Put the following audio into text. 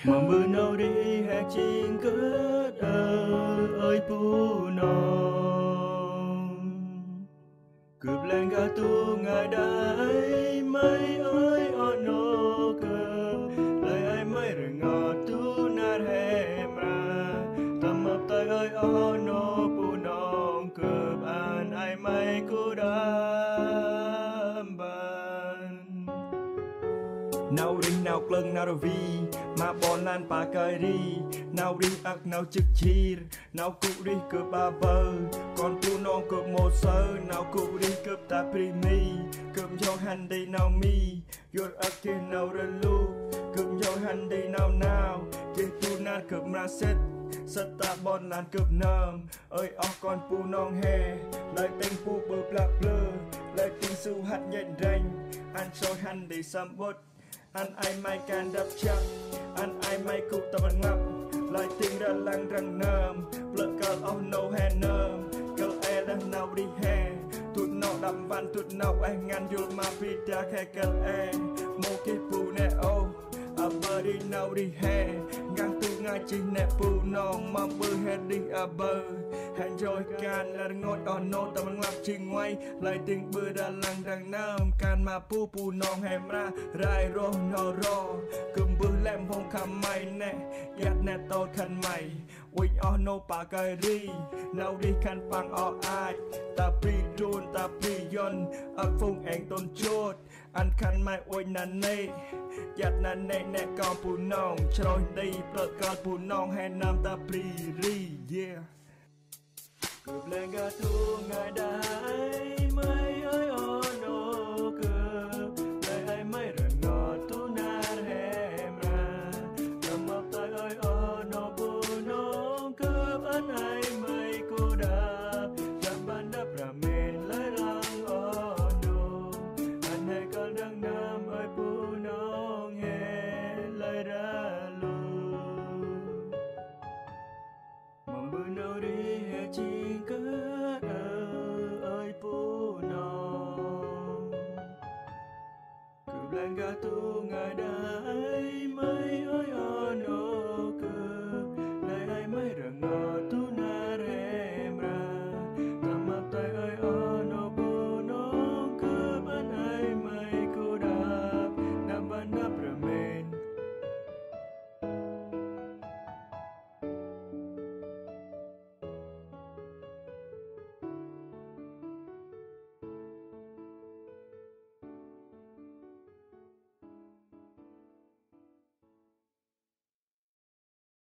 mà mưa nâu đi hè chinh cất ơi pu non cướp lên cả tu ngày đại mây ơi ono cơ lời ai mây rồi ngọt tu nát hem ra tầm ấp tay ơi ono pu non cướp an ai mây cu đam ban nào ring nào clâng nào rồi vi mà bọn lan pa cài ri nào ring ác nào trực chi nào cụ ri cướp ba bơ còn tu non cướp một sơ nào cụ ri cướp ta primi cướp cho hành đi nào mi yod ác kia nào rồi lu cướp cho hành đi nào kia tu nan cướp ra set sắt ta bọn lan cướp nơm ơi con pu non he lại tên pu bơ bla blơ lại tên su hạt nhện rành ăn soi hành đi xăm bốt anh ai mai can đập chắc anh ai mai cụ tập anh ngập lại tiếng ra lăng răng nơm lỡ cờ no hè nơm cờ e đã nào đi hè tụt nọ đậm văn tụt nọ anh ngăn vô mà vì đã khe cờ e mô cái phù nè ô à bờ đi nào đi hè ngang tu ngay chỉ nè phù non mà bơ hè đi à bờ hẹn rồi can là ngồi no tập anh ngập chinh ngoay lại tiếng bơ đã lăng răng nơm can mà pu non hèm ra rai ro no ro cơm bơ lem hông khăm mày nè giặt nè to khăn mày quỳnh no pa cài ri nào đi khăn pang ai ta pi drone ta pi yon phung anh tôn chốt anh khăn mày quỳnh năn nê giặt năn nê nè con pu non trôi đi bờ con pu non hè nam ta pi ri yeah cướp lên gà thu ngày đại